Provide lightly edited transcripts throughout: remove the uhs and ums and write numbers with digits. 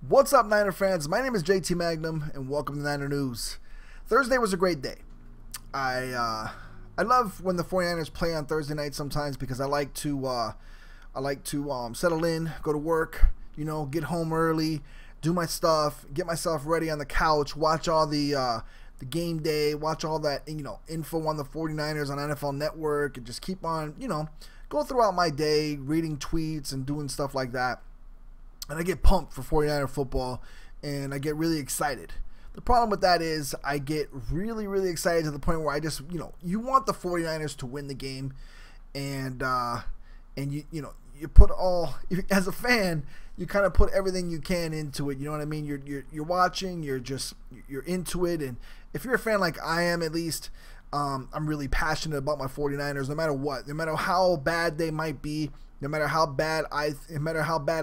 What's up, Niner fans? My name is JT Magnum, and welcome to Niner News. Thursday was a great day. I love when the 49ers play on Thursday night sometimes because I like to settle in, go to work, get home early, do my stuff, get myself ready on the couch, watch all the game day, watch all that info on the 49ers on NFL Network, and just keep on go throughout my day reading tweets and doing stuff like that. And I get pumped for 49er football, and I get really excited. The problem with that is I get really, really excited to the point where I just, you want the 49ers to win the game, and you put all, as a fan, you kind of put everything you can into it. You know what I mean? You're watching, you're into it, and if you're a fan like I am, at least, I'm really passionate about my 49ers, no matter what, no matter how bad they might be. No matter how bad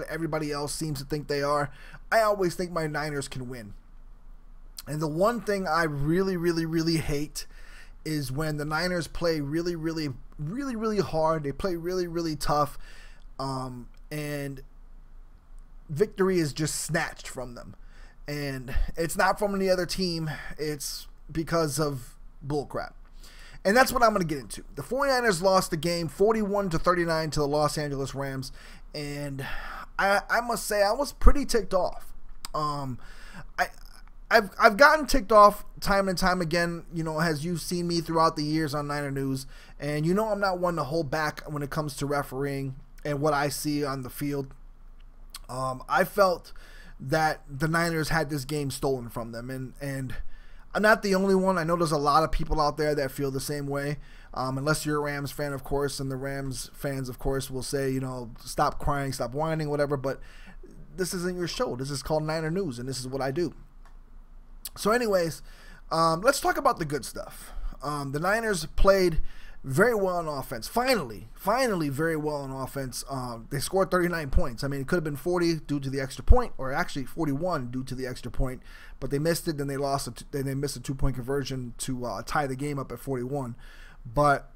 everybody else seems to think they are, I always think my Niners can win. And the one thing I really, really, really hate is when the Niners play really, really, really, really hard. They play really, really tough, and victory is just snatched from them. And it's not from any other team. It's because of bullcrap. And that's what I'm going to get into. The 49ers lost the game 41-39 to the Los Angeles Rams, and I must say I was pretty ticked off. I've gotten ticked off time and time again, as you've seen me throughout the years on Niner News, and I'm not one to hold back when it comes to refereeing and what I see on the field. I felt that the Niners had this game stolen from them, and I'm not the only one. I know there's a lot of people out there that feel the same way, unless you're a Rams fan, of course, and the Rams fans, of course, will say, stop crying, stop whining, whatever, but this isn't your show. This is called Niner News, and this is what I do. So anyways, let's talk about the good stuff. The Niners played very well on offense. Finally very well on offense. They scored 39 points. I mean, it could have been 40 due to the extra point, or actually 41 due to the extra point, but they missed it, then they lost. They missed a 2-point conversion to tie the game up at 41. But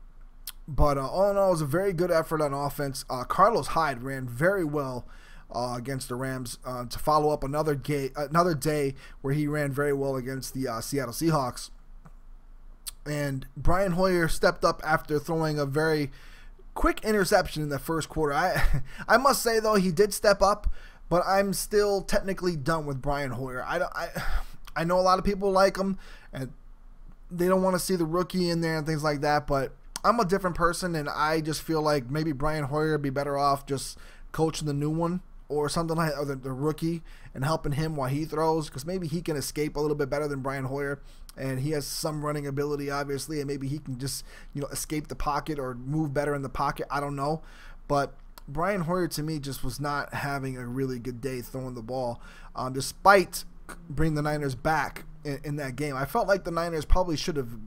all in all, it was a very good effort on offense. Carlos Hyde ran very well against the Rams to follow up another day where he ran very well against the Seattle Seahawks. And Brian Hoyer stepped up after throwing a very quick interception in the first quarter. I must say, though, he did step up, but I'm still technically done with Brian Hoyer. I know a lot of people like him, and they don't want to see the rookie in there and things like that, but I'm a different person, and I just feel like maybe Brian Hoyer would be better off just coaching the new one or something like that, or the rookie, and helping him while he throws, because maybe he can escape a little bit better than Brian Hoyer, and he has some running ability, obviously, and maybe he can just escape the pocket or move better in the pocket. I don't know, but Brian Hoyer to me just was not having a really good day throwing the ball, despite bringing the Niners back in that game. I felt like the Niners probably should have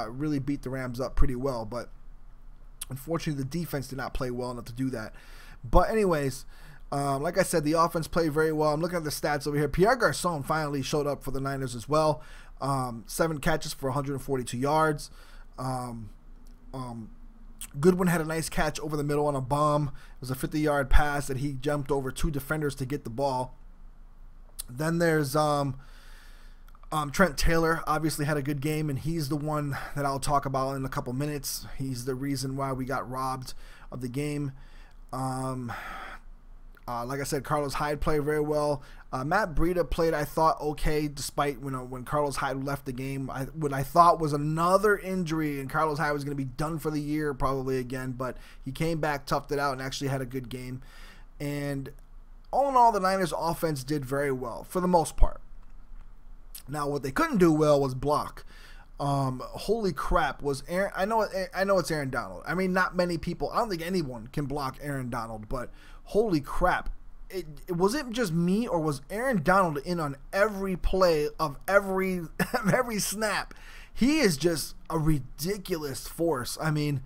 really beat the Rams up pretty well, but unfortunately the defense did not play well enough to do that. But anyways, like I said, the offense played very well. I'm looking at the stats over here. Pierre Garçon finally showed up for the Niners as well. 7 catches for 142 yards. Goodwin had a nice catch over the middle on a bomb. It was a 50-yard pass that he jumped over 2 defenders to get the ball. Then there's Trent Taylor, obviously had a good game, and he's the one that I'll talk about in a couple minutes. He's the reason why we got robbed of the game. Like I said, Carlos Hyde played very well. Matt Breida played, I thought, okay, despite when Carlos Hyde left the game. What I thought was another injury, and Carlos Hyde was going to be done for the year probably again, but he came back, toughed it out, and actually had a good game. And all in all, the Niners' offense did very well for the most part. Now, what they couldn't do well was block. Holy crap, was Aaron? I know it's Aaron Donald. I mean, not many people. I don't think anyone can block Aaron Donald, but holy crap. Was it just me, or was Aaron Donald in on every play of every snap? He is just a ridiculous force. I mean,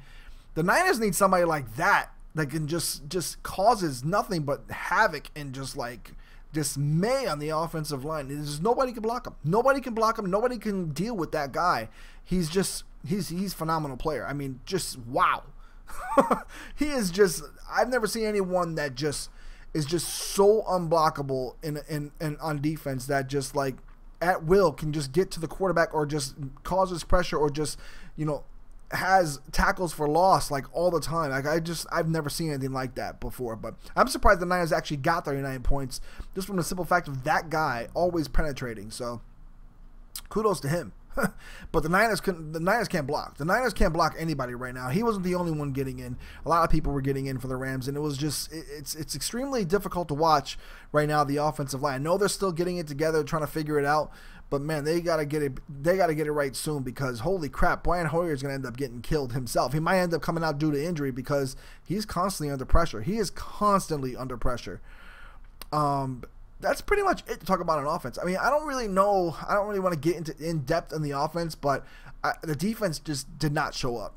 the Niners need somebody like that can just causes nothing but havoc and just like dismay on the offensive line. There's nobody can block him. Nobody can block him. Nobody can deal with that guy. He's a phenomenal player. I mean, just wow. He is just, I've never seen anyone that just is just so unblockable in on defense that just like at will can just get to the quarterback or just causes pressure or just, you know, has tackles for loss like all the time. Like I've never seen anything like that before. But I'm surprised the Niners actually got 39 points just from the simple fact of that guy always penetrating. So kudos to him. But the Niners can't block. The Niners can't block anybody right now. He wasn't the only one getting in. A lot of people were getting in for the Rams, and it was just it's extremely difficult to watch right now, the offensive line. I know they're still getting it together, trying to figure it out, but man, they gotta get it right soon, because holy crap, Brian Hoyer is gonna end up getting killed himself. He might end up coming out due to injury because he's constantly under pressure. He is constantly under pressure. That's pretty much it to talk about an offense. I mean, I don't really want to get into in depth in the offense, but the defense just did not show up.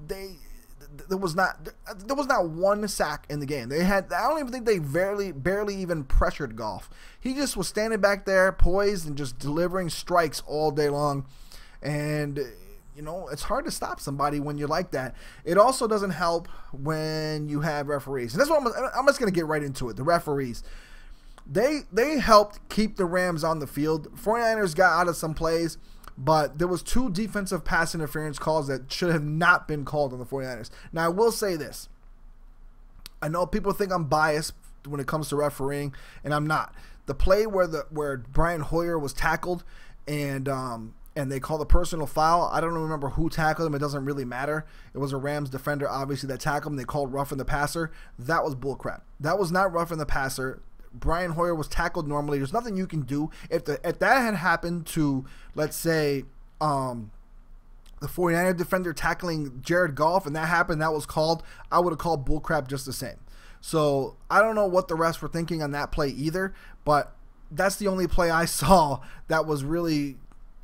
There was not one sack in the game. I don't even think they barely even pressured Goff. He just was standing back there, poised and just delivering strikes all day long. And you know, it's hard to stop somebody when you're like that. It also doesn't help when you have referees. And that's what I'm just going to get right into it. The referees. They helped keep the Rams on the field. 49ers got out of some plays, but there was 2 defensive pass interference calls that should have not been called on the 49ers. Now, I will say this. I know people think I'm biased when it comes to refereeing, and I'm not. The play where Brian Hoyer was tackled and they called a personal foul, I don't remember who tackled him. It doesn't really matter. It was a Rams defender, obviously, that tackled him. They called roughing the passer. That was bullcrap. That was not roughing the passer. Brian Hoyer was tackled normally. There's nothing you can do. If that had happened to, let's say, the 49er defender tackling Jared Goff, and that happened, that was called, I would have called bullcrap just the same. So I don't know what the refs were thinking on that play either, but that's the only play I saw that was really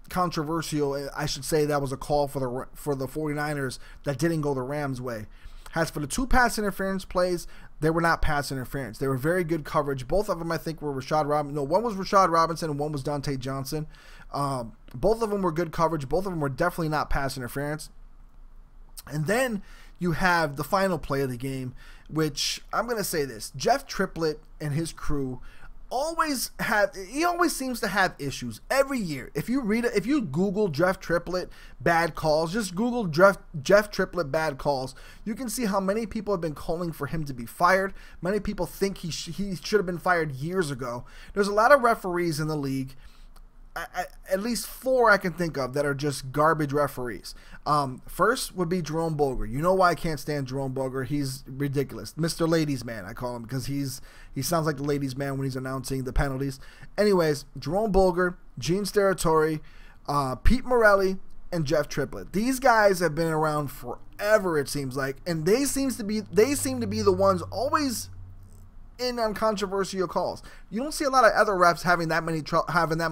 controversial. I should say that was a call for the 49ers that didn't go the Rams' way. As for the 2 pass interference plays, they were not pass interference. They were very good coverage. Both of them, I think, were Rashad Robinson. No, one was Rashad Robinson and one was Dante Johnson. Both of them were good coverage. Both of them were definitely not pass interference. And then you have the final play of the game, which I'm going to say this. Jeff Triplett and his crew always seems to have issues every year. If you Google Jeff Triplett bad calls, just Google Jeff Triplett bad calls, you can see how many people have been calling for him to be fired. Many people think he should have been fired years ago. There's a lot of referees in the league. At least 4 I can think of that are just garbage referees. First would be Jerome Boger. You know why I can't stand Jerome Boger? He's ridiculous. Mr. Ladies Man, I call him, because he sounds like the ladies man when he's announcing the penalties. Anyways, Jerome Boger, Gene Steratore, Pete Morelli, and Jeff Triplett. These guys have been around forever, it seems like, and they seem to be the ones always in on controversial calls. You don't see a lot of other refs having that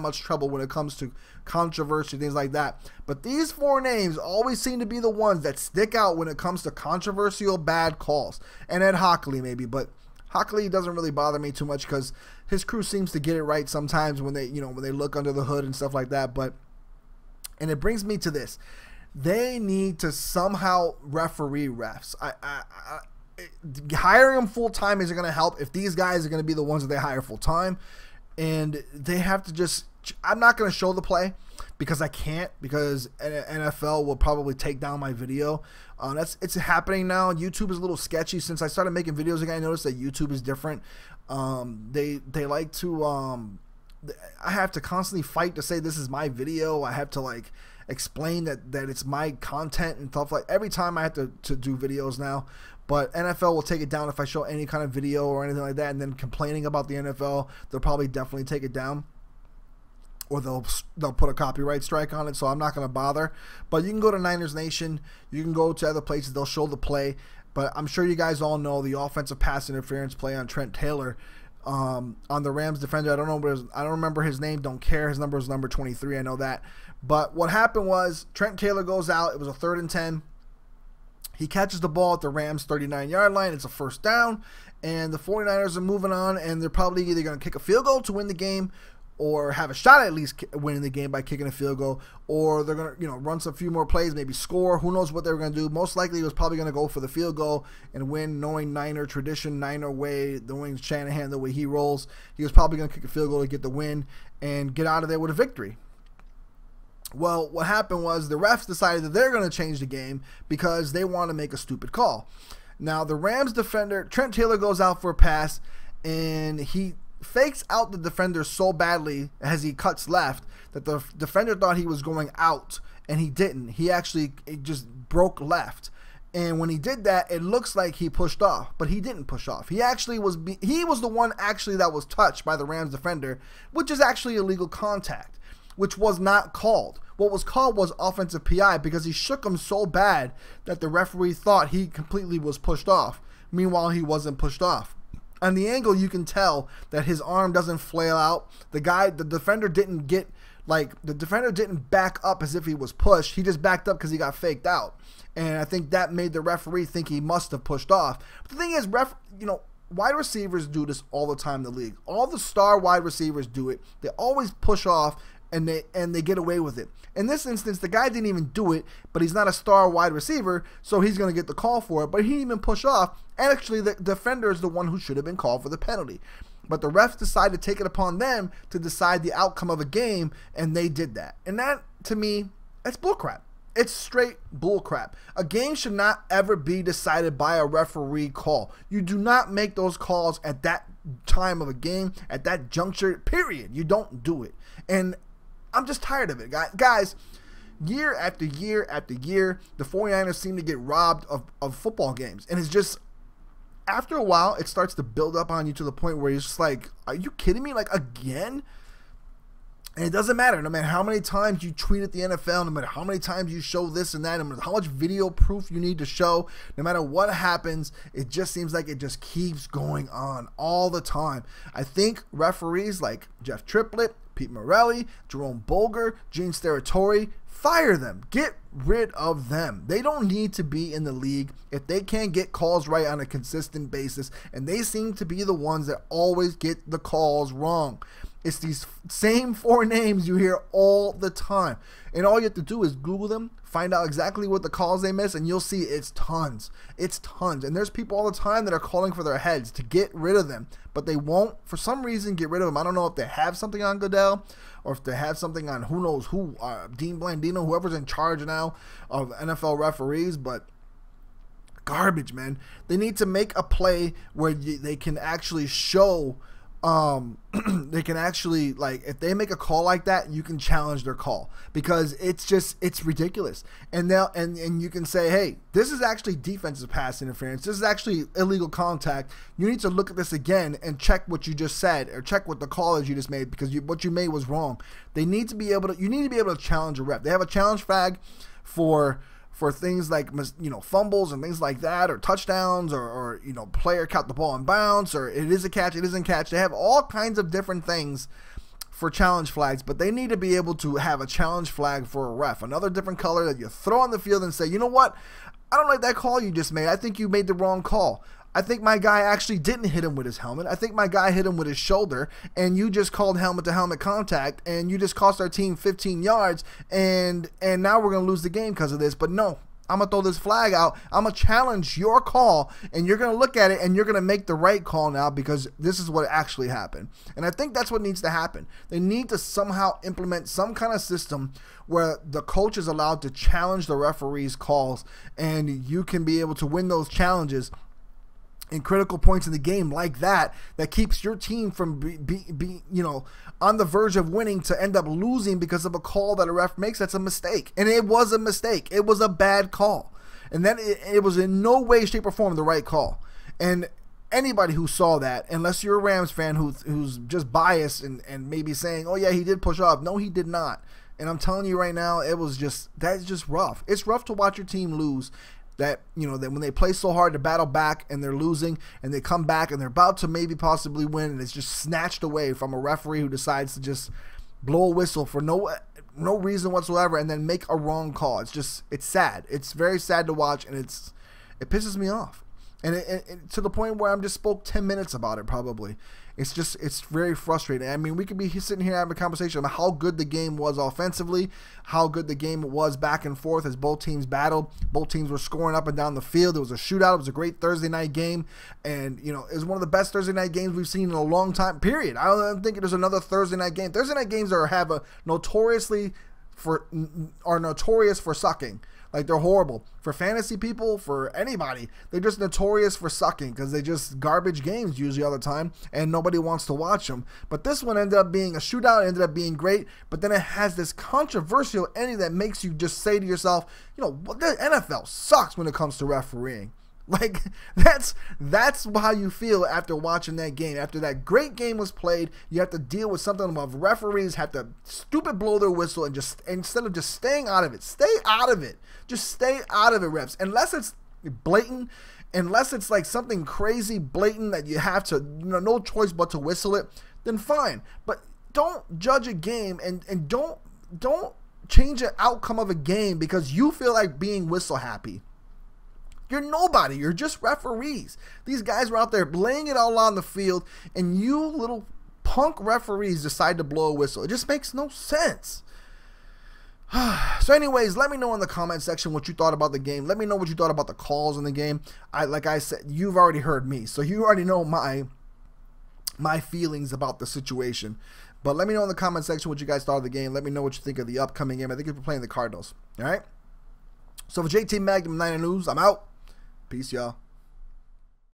much trouble when it comes to controversy, things like that. But these 4 names always seem to be the ones that stick out when it comes to controversial bad calls. And Ed Hockley maybe, but Hockley doesn't really bother me too much because his crew seems to get it right sometimes when they look under the hood and stuff like that. And it brings me to this. They need to somehow referee refs. Hiring them full-time isn't going to help if these guys are going to be the ones that they hire full-time. And they have to just – I'm not going to show the play because I can't, because NFL will probably take down my video. It's happening now. YouTube is a little sketchy. Since I started making videos again, I noticed that YouTube is different. They like to I have to constantly fight to say this is my video. I have to like explain that it's my content and stuff. Like every time I have to do videos now. But NFL will take it down if I show any kind of video or anything like that, and then complaining about the NFL, they'll probably definitely take it down, or they'll put a copyright strike on it. So I'm not going to bother. But you can go to Niners Nation, you can go to other places, they'll show the play. But I'm sure you guys all know the offensive pass interference play on Trent Taylor on the Rams defender. I don't remember his name. Don't care. His number was number 23. I know that. But what happened was Trent Taylor goes out. It was a 3rd and 10. He catches the ball at the Rams' 39-yard line. It's a first down, and the 49ers are moving on, and they're probably either going to kick a field goal to win the game, or have a shot at least winning the game by kicking a field goal, or they're going to, run some few more plays, maybe score. Who knows what they were going to do. Most likely he was probably going to go for the field goal and win, knowing Niner tradition, Niner way, knowing Shanahan the way he rolls. He was probably going to kick a field goal to get the win and get out of there with a victory. Well, what happened was the refs decided that they're going to change the game because they want to make a stupid call. Now, the Rams defender, Trent Taylor, goes out for a pass, and he fakes out the defender so badly as he cuts left that the defender thought he was going out, and he didn't. He actually just broke left. And when he did that, it looks like he pushed off, but he didn't push off. He actually was he was the one actually that was touched by the Rams defender, which is actually illegal contact, which was not called. What was called was offensive PI because he shook him so bad that the referee thought he completely was pushed off. Meanwhile, he wasn't pushed off. On the angle, you can tell that his arm doesn't flail out. The defender didn't back up as if he was pushed. He just backed up because he got faked out. And I think that made the referee think he must have pushed off. But the thing is, wide receivers do this all the time in the league. All the star wide receivers do it. They always push off and they get away with it. In this instance, the guy didn't even do it, but he's not a star wide receiver, so he's going to get the call for it. But he didn't even push off, and actually the defender is the one who should have been called for the penalty. But the refs decided to take it upon them to decide the outcome of a game, and they did that. And that, to me, it's bullcrap. It's straight bullcrap. A game should not ever be decided by a referee call. You do not make those calls at that time of a game, at that juncture, period. You don't do it. And I'm just tired of it, guys. Year after year after year, the 49ers seem to get robbed of football games. And it's just, after a while, it starts to build up on you to the point where you're just like, are you kidding me? Like, again? And it doesn't matter. No matter how many times you tweet at the NFL, no matter how many times you show this and that, no matter how much video proof you need to show, no matter what happens, it just seems like it just keeps going on all the time. I think referees like Jeff Triplett, Pete Morelli, Jerome Bolger, Gene Steratore, fire them. Get rid of them. They don't need to be in the league if they can't get calls right on a consistent basis, and they seem to be the ones that always get the calls wrong. It's these same four names you hear all the time. And all you have to do is Google them, find out exactly what the calls they miss, and you'll see it's tons. It's tons. And there's people all the time that are calling for their heads to get rid of them. But they won't, for some reason, get rid of them. I don't know if they have something on Goodell or if they have something on who knows who, Dean Blandino, whoever's in charge now of NFL referees, but garbage, man. They need to make a play where they can actually show they can actually, like, if they make a call like that, you can challenge their call, because it's ridiculous. And you can say, hey, this is actually defensive pass interference. This is actually illegal contact. You need to look at this again and check what you just said, or check what the call is you just made, because what you made was wrong. You need to be able to challenge a ref. They have a challenge flag for things like, fumbles and things like that, or touchdowns, or player caught the ball in bounds, or it is a catch, it isn't catch. They have all kinds of different things for challenge flags, but they need to be able to have a challenge flag for a ref, another different color that you throw on the field and say, you know what, I don't like that call you just made. I think you made the wrong call. I think my guy actually didn't hit him with his helmet. I think my guy hit him with his shoulder, and you just called helmet-to-helmet contact, and you just cost our team 15 yards, and now we're going to lose the game because of this. But no, I'm going to throw this flag out. I'm going to challenge your call, and you're going to look at it, and you're going to make the right call now, because this is what actually happened. And I think that's what needs to happen. They need to somehow implement some kind of system where the coach is allowed to challenge the referee's calls, and you can be able to win those challenges in critical points in the game like that keeps your team from being on the verge of winning to end up losing because of a call that a ref makes. That's a mistake. And it was a mistake. It was a bad call. And then it was in no way, shape, or form the right call. And anybody who saw that, unless you're a Rams fan who's just biased and maybe saying, oh yeah, he did push off. No, he did not. And I'm telling you right now, that's just rough. It's rough to watch your team lose. That when they play so hard to battle back and they're losing, and they come back and they're about to maybe possibly win, and it's just snatched away from a referee who decides to just blow a whistle for no reason whatsoever and then make a wrong call. It's sad. It's very sad to watch, and it pisses me off. And to the point where I'm just spoke 10 minutes about it probably. It's very frustrating. I mean, we could be sitting here having a conversation about how good the game was offensively, how good the game was back and forth as both teams battled. Both teams were scoring up and down the field. It was a shootout. It was a great Thursday night game. And, you know, it was one of the best Thursday night games we've seen in a long time, period. I don't think there's another Thursday night game. Thursday night games are notorious for sucking. Like, they're horrible. For fantasy people, for anybody, they're just notorious for sucking because they're just garbage games usually all the time, and nobody wants to watch them. But this one ended up being a shootout, ended up being great, but then it has this controversial ending that makes you just say to yourself, you know, the NFL sucks when it comes to refereeing. Like, that's how you feel after watching that game. After that great game was played, you have to deal with something about referees have to stupid blow their whistle and just, instead of just staying out of it, stay out of it. Just stay out of it, refs. Unless it's blatant, unless it's like something crazy blatant that you have to, you know, no choice but to whistle it, then fine. But don't judge a game and don't change the outcome of a game because you feel like being whistle happy. You're nobody. You're just referees. These guys were out there laying it all on the field, and you little punk referees decide to blow a whistle. It just makes no sense. So anyways, let me know in the comment section what you thought about the game. Let me know what you thought about the calls in the game. Like I said, you've already heard me, so you already know my feelings about the situation. But let me know in the comment section what you guys thought of the game. Let me know what you think of the upcoming game. I think you're playing the Cardinals. All right? So for JT Magnum, Niner News, I'm out. Peace, y'all.